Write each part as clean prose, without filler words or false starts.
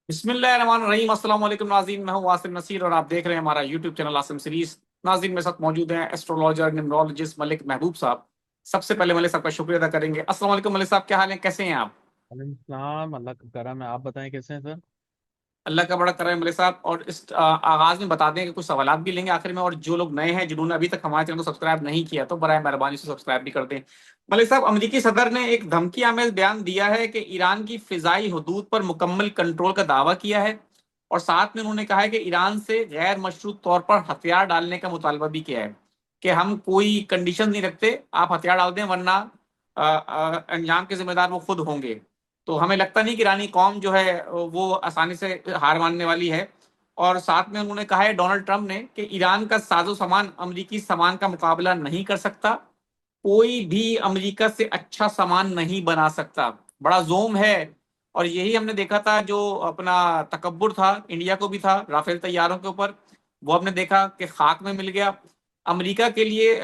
बिस्मिल्लाहिर्रहमानिर्रहीम। अस्सलाम वालेकुम नाज़रीन, मैं हूं वासिम नसीर और आप देख रहे हैं हमारा यूट्यूब चैनल आसिम सीरीज। नाज़रीन, मेरे साथ मौजूद हैं एस्ट्रोलॉजर न्यूमरोलॉजिस्ट मलिक महबूब साहब। सबसे पहले मलिक साहब का शुक्रिया अदा करेंगे। अस्सलाम वालेकुम मलिक साहब, क्या हाल है, कैसे हैं आप? वालेकुम अल्लाह का करम है। आप बताएं कैसे हैं सर। अल्लाह का बड़ा करम है मलिक साहब। और इस आगाज में बता दें कि कुछ सवालात भी लेंगे आखिर में, और जो लोग नए हैं जिन्होंने अभी तक हमारे चैनल को सब्सक्राइब नहीं किया तो बराए मेहरबानी से सब्सक्राइब भी कर दें। मलिक साहब, अमेरिकी सदर ने एक धमकी आमेज बयान दिया है कि ईरान की फिजाई हदूद पर मुकम्मल कंट्रोल का दावा किया है, और साथ में उन्होंने कहा है कि ईरान से गैर मशरूत तौर पर हथियार डालने का मुतालबा भी किया है कि हम कोई कंडीशन नहीं रखते, आप हथियार डाल दें वरना अंजाम के जिम्मेदार वो खुद होंगे। तो हमें लगता नहीं कि ईरानी कौम जो है वो आसानी से हार मानने वाली है। और साथ में उन्होंने कहा है डोनाल्ड ट्रंप ने कि ईरान का साजो सामान अमेरिकी सामान का मुकाबला नहीं कर सकता, कोई भी अमेरिका से अच्छा सामान नहीं बना सकता। बड़ा जोम है। और यही हमने देखा था, जो अपना तकब्बुर था इंडिया को भी था राफेल तैयारों के ऊपर, वो हमने देखा कि खाक में मिल गया। अमेरिका के लिए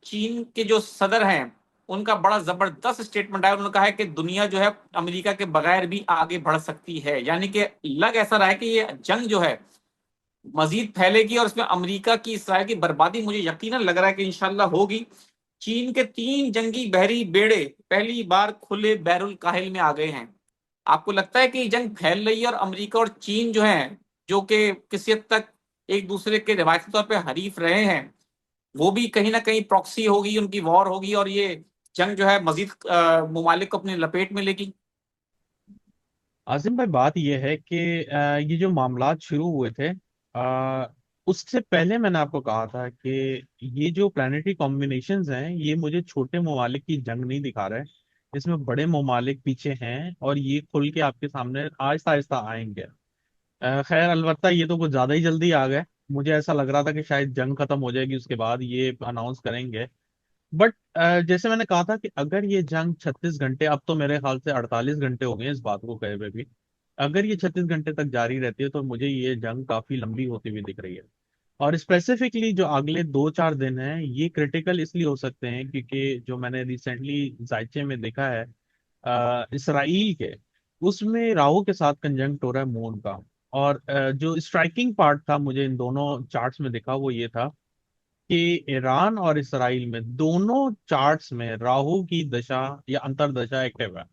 चीन के जो सदर हैं उनका बड़ा जबरदस्त स्टेटमेंट आया। उन्होंने कहा है कि दुनिया जो है अमेरिका के बगैर भी आगे बढ़ सकती है, यानी कि लग ऐसा रहा है कि ये जंग जो है मजीद फैलेगी और इसमें अमेरिका की इसराइल की बर्बादी मुझे यकीनन लग रहा है कि इंशाल्लाह होगी। चीन के 3 जंगी बहरी बेड़े पहली बार खुले बैरुल काहिल में आ गए हैं। आपको लगता है कि ये जंग फैल रही है और अमेरिका और चीन जो है, जो कि किसी हद तक एक दूसरे के रिवायती तौर पे हरीफ रहे हैं, वो भी कहीं ना कहीं प्रॉक्सी होगी, उनकी वॉर होगी और ये जंग जो है मजीद ममालिक को अपनी लपेट में लेगी? आसिम भाई, बात यह है कि ये जो मामलात शुरू हुए थे, उससे पहले मैंने आपको कहा था कि ये जो प्लानिटरी कॉम्बिनेशंस हैं ये मुझे छोटे ममालिक की जंग नहीं दिखा रहे। इसमें बड़े ममालिक पीछे हैं और ये खुल के आपके सामने आहिस्ता आहिस्ता आएंगे। खैर, अलबत्ता ये तो कुछ ज्यादा ही जल्दी आ गए। मुझे ऐसा लग रहा था कि शायद जंग खत्म हो जाएगी उसके बाद ये अनाउंस करेंगे। बट जैसे मैंने कहा था कि अगर ये जंग 36 घंटे, अब तो मेरे ख्याल से 48 घंटे हो गए इस बात को कहे हुए भी, अगर ये 36 घंटे तक जारी रहती है तो मुझे ये जंग काफी लंबी होती हुई दिख रही है। और स्पेसिफिकली जो अगले 2-4 दिन हैं ये क्रिटिकल इसलिए हो सकते हैं क्योंकि जो मैंने रिसेंटली जायचे में देखा है, इसराइल के, उसमें राहु के साथ कंजंक्ट हो रहा है मून का। और जो स्ट्राइकिंग पार्ट था मुझे इन दोनों चार्ट्स में दिखा वो ये था कि ईरान और इसराइल में दोनों चार्ट्स में राहु की दशा या अंतर्दशा एक्टिव है।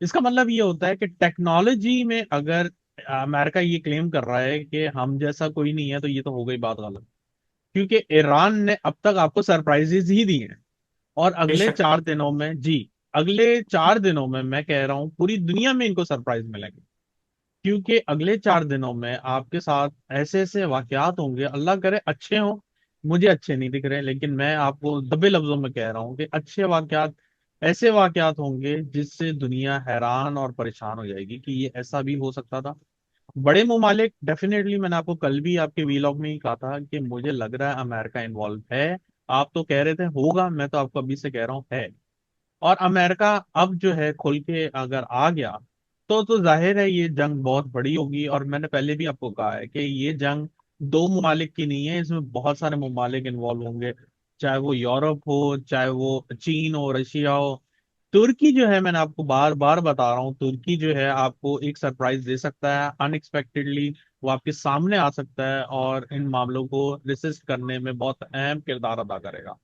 इसका मतलब ये होता है कि टेक्नोलॉजी में अगर अमेरिका ये क्लेम कर रहा है कि हम जैसा कोई नहीं है तो ये तो हो गई बात गलत। क्योंकि ईरान ने अब तक आपको सरप्राइजेज ही दी हैं। और अगले बेशक। 4 दिनों में जी, अगले 4 दिनों में मैं कह रहा हूं पूरी दुनिया में इनको सरप्राइज मिलेंगे। क्योंकि अगले 4 दिनों में आपके साथ ऐसे ऐसे वाकयात होंगे, अल्लाह करे अच्छे हों। मुझे अच्छे नहीं दिख रहे, लेकिन मैं आपको दबे लफ्जों में कह रहा हूँ कि अच्छे वाकयात, ऐसे वाकयात होंगे जिससे दुनिया हैरान और परेशान हो जाएगी कि ये ऐसा भी हो सकता था। बड़े ममालिक डेफिनेटली, मैंने आपको कल भी आपके वीलॉग में ही कहा था कि मुझे लग रहा है अमेरिका इन्वॉल्व है। आप तो कह रहे थे होगा, मैं तो आपको अभी से कह रहा हूँ है। और अमेरिका अब जो है खुल के अगर आ गया तो जाहिर है ये जंग बहुत बड़ी होगी। और मैंने पहले भी आपको कहा है कि ये जंग दो ममालिक की नहीं है, इसमें बहुत सारे ममालिक इन्वॉल्व होंगे। चाहे वो यूरोप हो, चाहे वो चीन हो, रशिया हो। तुर्की जो है, मैंने आपको बार बार बता रहा हूँ, तुर्की जो है आपको एक सरप्राइज दे सकता है अनएक्सपेक्टेडली। वो आपके सामने आ सकता है और इन मामलों को रिसिस्ट करने में बहुत अहम किरदार अदा करेगा।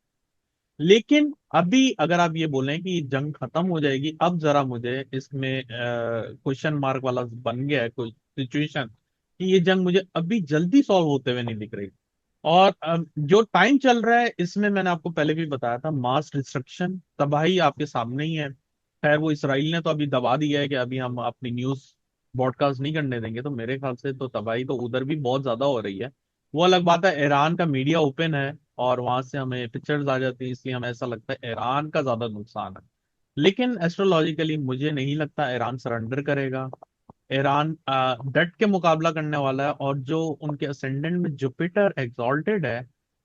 लेकिन अभी अगर आप ये बोलें कि जंग खत्म हो जाएगी, अब जरा मुझे इसमें क्वेश्चन मार्क वाला बन गया है कोई सिचुएशन कि ये जंग मुझे अभी जल्दी सॉल्व होते हुए नहीं दिख रही। और जो टाइम चल रहा है इसमें मैंने आपको पहले भी बताया था, मास डिस्ट्रक्शन तबाही आपके सामने ही है। खैर, वो इसराइल ने तो अभी दबा दिया है कि अभी हम अपनी न्यूज ब्रॉडकास्ट नहीं करने देंगे, तो मेरे ख्याल से तो तबाही तो उधर भी बहुत ज्यादा हो रही है। वो अलग बात है, ईरान का मीडिया ओपन है और वहां से हमें पिक्चर्स आ जाती है, इसलिए हमें ऐसा लगता है ईरान का ज्यादा नुकसान है। लेकिन एस्ट्रोलॉजिकली मुझे नहीं लगता ईरान सरेंडर करेगा। ईरान डट के मुकाबला करने वाला है, और जो उनके असेंडेंट में जुपिटर एग्जॉल्टेड है,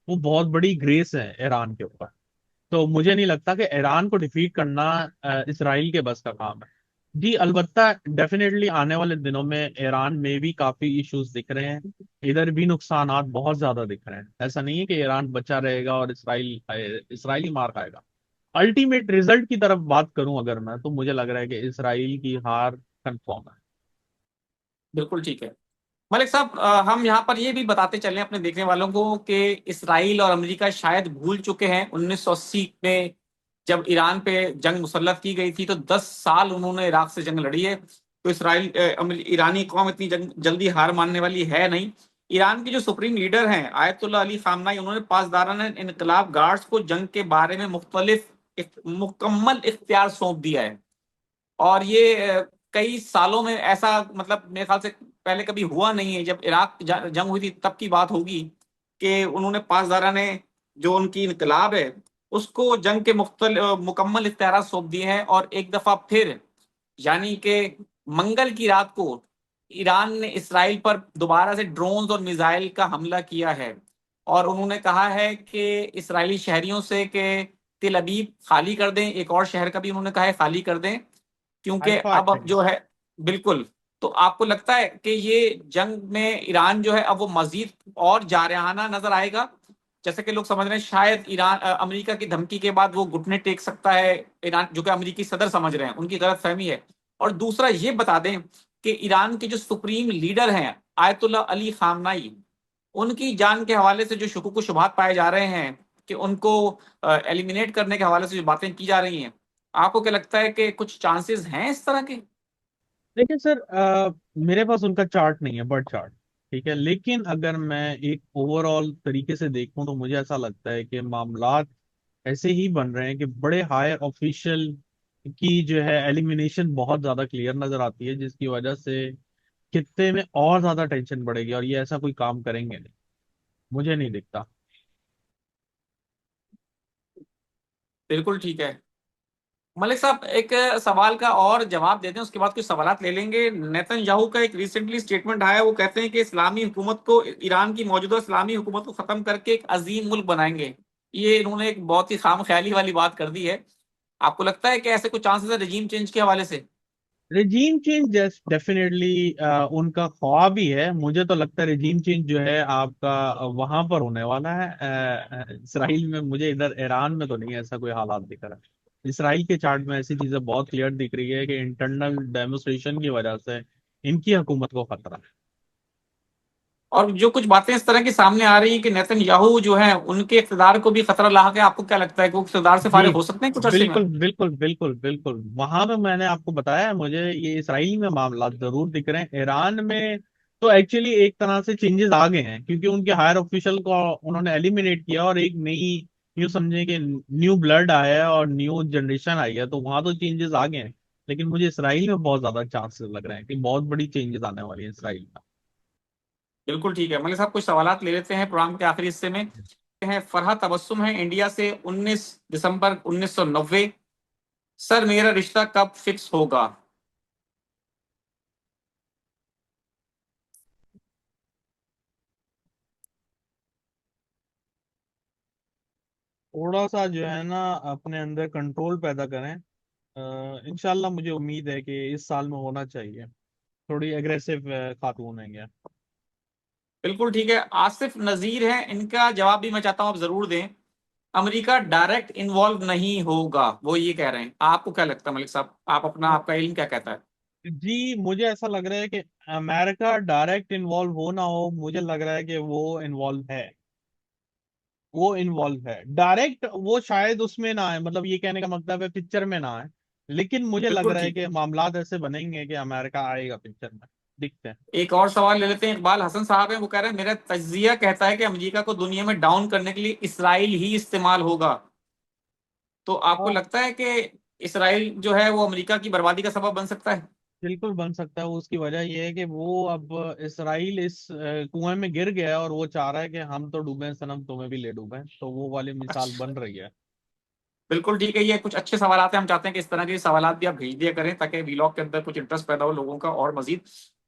वो बहुत बड़ी ग्रेस है ईरान के ऊपर। तो मुझे नहीं लगता कि ईरान को डिफीट करना इसराइल के बस का काम है। जी अलबत्ता, डेफिनेटली आने वाले दिनों में ईरान में भी काफी इश्यूज दिख रहे हैं। इधर भी नुकसानात बहुत ज्यादा दिख रहे हैं। ऐसा नहीं है कि ईरान बचा रहेगा और इसराइल ही मार खाएगा। अल्टीमेट रिजल्ट की तरफ बात करूं अगर मैं, तो मुझे लग रहा है कि इसराइल की हार कंफर्म है। बिल्कुल ठीक है। मलिक साहब, हम यहाँ पर ये भी बताते चलें अपने देखने वालों को कि इसराइल और अमेरिका शायद भूल चुके हैं 1980 में जब ईरान पे जंग मुसल्लत की गई थी, तो 10 साल उन्होंने इराक से जंग लड़ी है। तो ईरानी कौम इतनी जल्दी हार मानने वाली है नहीं। ईरान के जो सुप्रीम लीडर हैं आयतुल्ला अली खामनाई, उन्होंने पासदाराना इनकलाब गार्ड्स को जंग के बारे में मुकम्मल इख्तियार सौंप दिया है। और ये कई सालों में ऐसा, मतलब मेरे ख्याल से पहले कभी हुआ नहीं है। जब इराक जंग हुई थी तब की बात होगी कि उन्होंने पासदारा ने जो उनकी इनकलाब है उसको जंग के मुकम्मल इख्तियार सौंप दिए हैं। और एक दफा फिर, यानी कि मंगल की रात को, ईरान ने इसराइल पर दोबारा से ड्रोन्स और मिसाइल का हमला किया है। और उन्होंने कहा है कि इसराइली शहरियों से कि तिल अबीब खाली कर दें, एक और शहर का भी उन्होंने कहा है खाली कर दें, क्योंकि हाइफा अब एक्चुअली। जो है, बिल्कुल। तो आपको लगता है कि ये जंग में ईरान जो है अब वो मजीद और जारहाना नजर आएगा? जैसे कि लोग समझ रहे हैं शायद अमेरिका की धमकी के बाद वो घुटने टेक सकता है ईरान, जो कि अमेरिकी सदर समझ रहे हैं, उनकी गलत फहमी है। और दूसरा ये बता दें कि ईरान के जो सुप्रीम लीडर हैं आयतुल्ला अली खामनाई, उनकी जान के हवाले से जो शुकूक शुबहात पाए जा रहे हैं कि उनको एलिमिनेट करने के हवाले से जो बातें की जा रही हैं, आपको क्या लगता है कि कुछ चांसेस हैं इस तरह के? देखिए सर, मेरे पास उनका चार्ट नहीं है, बर्थ चार्ट। ठीक है, लेकिन अगर मैं एक ओवरऑल तरीके से देखूं तो मुझे ऐसा लगता है कि मामलात ऐसे ही बन रहे हैं कि बड़े हायर ऑफिशियल की जो है एलिमिनेशन बहुत ज्यादा क्लियर नजर आती है, जिसकी वजह से खित्ते में और ज्यादा टेंशन बढ़ेगी और ये ऐसा कोई काम करेंगे नहीं, मुझे नहीं दिखता। बिल्कुल ठीक है। मलिक साहब, एक सवाल का और जवाब देते हैं, उसके बाद कुछ सवालात ले लेंगे। नेतन्याहू का एक रिसेंटली स्टेटमेंट आया, वो कहते हैं कि इस्लामी हुकूमत को, ईरान की मौजूदा इस्लामी हुकूमत को खत्म करके एक अजीम मुल्क बनाएंगे। ये इन्होंने एक बहुत ही खाम ख्याली वाली बात कर दी है। आपको लगता है कि ऐसे कुछ चांसेस है रजीम चेंज के हवाले से? रेजीम चेंज डेफिनेटली उनका ख्वाब ही है। मुझे तो लगता है रेजीम चेंज जो है आपका वहां पर होने वाला है, इसराइल में। मुझे इधर ईरान में तो नहीं ऐसा कोई हालात दिख रहा है। इसराइल के चार्ट में ऐसी चीजें बहुत क्लियर दिख रही है कि इंटरनल डेमोस्ट्रेशन की वजह से इनकी हुकूमत को खतरा है। और जो कुछ बातें इस तरह की सामने आ रही है कि नेतन्याहू जो है उनके इक़्तिदार को भी खतरा लाक है, आपको क्या लगता है कि वो इक़्तिदार से जी, फारिग हो सकते हैं कुछ अरसे में? बिल्कुल बिल्कुल बिल्कुल बिल्कुल। वहां पे मैंने आपको बताया, मुझे ये इसराइल में मामला जरूर दिख रहे हैं। ईरान में तो एक्चुअली एक तरह से चेंजेस आ गए हैं, क्योंकि उनके हायर ऑफिशियल को उन्होंने एलिमिनेट किया और एक नई, यूं समझे कि न्यू ब्लड आया है और न्यू जनरेशन आई है, तो वहां तो चेंजेस आ गए हैं। लेकिन मुझे इसराइल में बहुत ज्यादा चांसेस लग रहे हैं कि बहुत बड़ी चेंजेस आने वाली है इसराइल में। बिल्कुल ठीक है। मलिक साहब, कुछ सवालात ले लेते हैं प्रोग्राम के आखिरी हिस्से में। हैं फरहत तबस्सुम है इंडिया से, 19 दिसंबर 1990। सर मेरा रिश्ता कब फिक्स होगा? थोड़ा सा जो है ना अपने अंदर कंट्रोल पैदा करें। इंशाल्लाह मुझे उम्मीद है कि इस साल में होना चाहिए। थोड़ी एग्रेसिव खातून है क्या? बिल्कुल ठीक है। आसिफ नजीर है, इनका जवाब भी मैं चाहता हूं आप जरूर दें। अमेरिका डायरेक्ट इन्वॉल्व नहीं होगा, वो ये कह रहे हैं। आपको क्या लगता है मलिक साहब, आप अपना, आपका इल्म क्या कहता है? जी, मुझे ऐसा लग रहा है कि अमेरिका डायरेक्ट इन्वॉल्व हो ना हो, मुझे लग रहा है कि वो इन्वॉल्व है। वो इन्वॉल्व है डायरेक्ट, वो शायद उसमें ना आए, मतलब ये कहने का मतलब है पिक्चर में ना आए। लेकिन मुझे लग बिल्कुल रहा है ठीक कि है। मामलात ऐसे बनेंगे कि अमेरिका आएगा पिक्चर में। दिखते हैं। एक और सवाल ले लेते हैं। इकबाल हसन साहब हैं, वो कह रहे हैं मेरा तजिया कहता है कि अमेरिका को दुनिया में डाउन करने के लिए इसराइल ही इस्तेमाल होगा। तो आपको हाँ, लगता है कि इसराइल जो है वो अमेरिका की बर्बादी का सबब बन सकता है? बिल्कुल बन सकता है। उसकी वजह यह है कि वो अब इसराइल इस कुएं में गिर गया है और वो चाह रहा है कि हम तो डूबे सनम, तुम्हें भी ले डूबे, तो वो वाली मिसाल अच्छा, बन रही है। बिल्कुल ठीक है। ये कुछ अच्छे सवाल आते हैं, हम चाहते हैं कि इस तरह के सवाल भी आप भेज दिया करें ताकि वीलॉग के अंदर कुछ इंटरेस्ट पैदा हो लोगों का और मजीद।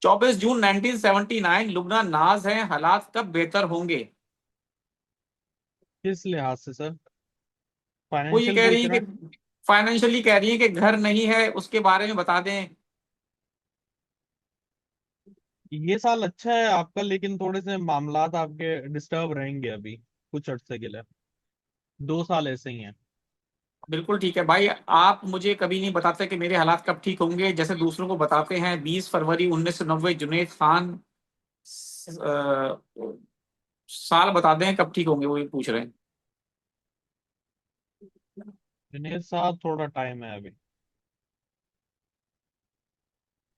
24 जून 1979, लुबना नाज है, हालात कब बेहतर होंगे? किस लिहाज से सर? वो ये फाइनेंशियल कह रही पूछ है रहे हैं? कि फाइनेंशियली कह रही है कि घर नहीं है, उसके बारे में बता दें। ये साल अच्छा है आपका, लेकिन थोड़े से मामलात आपके डिस्टर्ब रहेंगे अभी कुछ अर्से के लिए। 2 साल ऐसे ही हैं। बिल्कुल ठीक है भाई। आप मुझे कभी नहीं बताते कि मेरे हालात कब ठीक होंगे, जैसे दूसरों को बताते हैं 20 फरवरी 1990 जुनेद खान साल बता दें कब ठीक होंगे, वो ये पूछ रहे हैं। जुनेद साहब थोड़ा टाइम है अभी।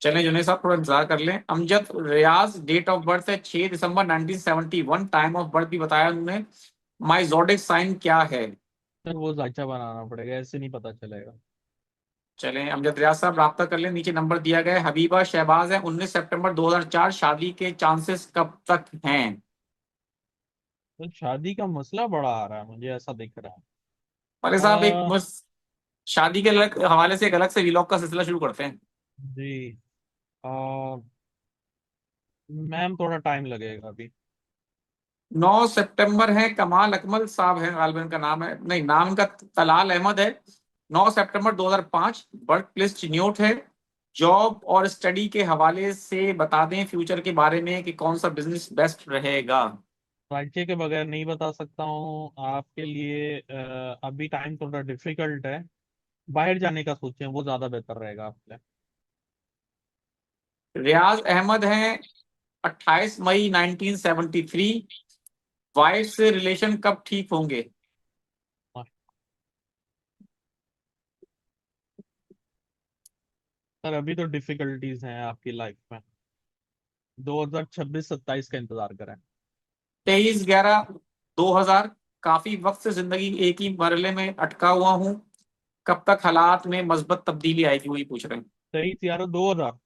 चलें जुनेद साहब थोड़ा इंतजार कर लें। अमजद रियाज डेट ऑफ बर्थ है 6 दिसंबर 1971, टाइम ऑफ बर्थ भी बताया उन्होंने। माई जोडिक साइन क्या है? सर वो जायचा बनाना पड़ेगा, ऐसे नहीं पता चलेगा। चलें अमजद रियाज साहब राब्ता कर लें, नीचे नंबर दिया गया है। हबीबा शहबाज है 19 सितंबर 2004, शादी के चांसेस कब तक हैं? तो शादी का मसला बड़ा आ रहा है, मुझे ऐसा दिख रहा वाले है। साहब एक बस शादी के अलग हवाले से एक अलग से व्लॉग का सिलसिला शुरू करते हैं। जी। आ, मैम थोड़ा टाइम लगेगा अभी। 9 सितंबर है, कमाल अकमल साहब है गालिबन का नाम है, नहीं नाम का तलाल अहमद है। 9 सितंबर 2005, बर्थ प्लेस चिन्यूट है। जॉब और स्टडी के हवाले से बता दें फ्यूचर के बारे में कि कौन सा बिजनेस बेस्ट रहेगा। राज्य के बगैर नहीं बता सकता हूँ आपके लिए। अभी टाइम थोड़ा डिफिकल्ट है। बाहर जाने का सोचें, वो ज्यादा बेहतर रहेगा आपके लिए। रियाज अहमद हैं 28 मई 1973, वाइफ से रिलेशन कब ठीक होंगे? सर अभी तो डिफिकल्टीज हैं आपकी लाइफ में। 2026-27 का इंतजार करें। 23/11/2000। काफी वक्त से जिंदगी एक ही मरले में अटका हुआ हूँ, कब तक हालात में मस्बत तब्दीली आएगी, वही पूछ रहे हैं। 23/11/2000।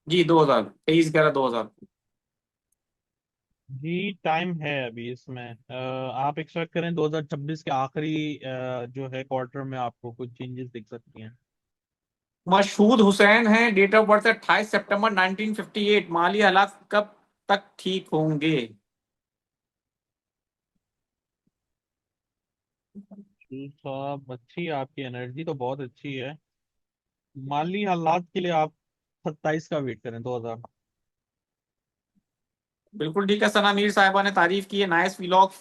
जी 2000, 23/11/2000। जी टाइम है अभी इसमें। आप एक्सपेक्ट करें 2026 के आखिरी जो है क्वार्टर में आपको कुछ चेंजेस दिख सकती हैं। मशहूद हुसैन है, डेट ऑफ बर्थ 28 सितंबर 1958, माली हालात कब तक ठीक होंगे? जी साहब, अच्छी है आपकी एनर्जी तो बहुत अच्छी है। माली हालात के लिए आप 27 का वेट करें, 2000। बिल्कुल ठीक है। सना मीर साहिबा ने तारीफ की है, nice vlog,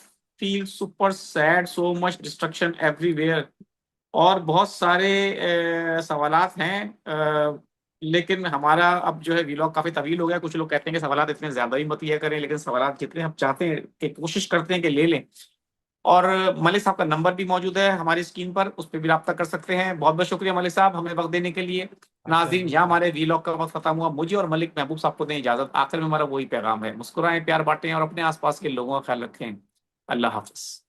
feel super sad, so much destruction everywhere. और बहुत सारे सवालात हैं, लेकिन हमारा अब जो है व्लॉग काफी तवील हो गया। कुछ लोग कहते हैं कि सवालात इतने ज्यादा ही मत लिया करें, लेकिन सवालात जितने हम चाहते हैं कि कोशिश करते हैं कि ले लें। और मलिक साहब का नंबर भी मौजूद है हमारी स्क्रीन पर, उस पर भी रब्ता कर सकते हैं। बहुत बहुत शुक्रिया मलिक साहब हमें वक्त देने के लिए। अच्छा नाज़रीन जी यहाँ सर। हमारे व्लॉग का वक्त खत्म हुआ। मुझे और मलिक महबूब साहब को दें इजाजत। आखिर में हमारा वही पैगाम है, मुस्कुराएं, प्यार बांटें और अपने आसपास के लोगों का ख्याल रखें। अल्लाह हाफिज।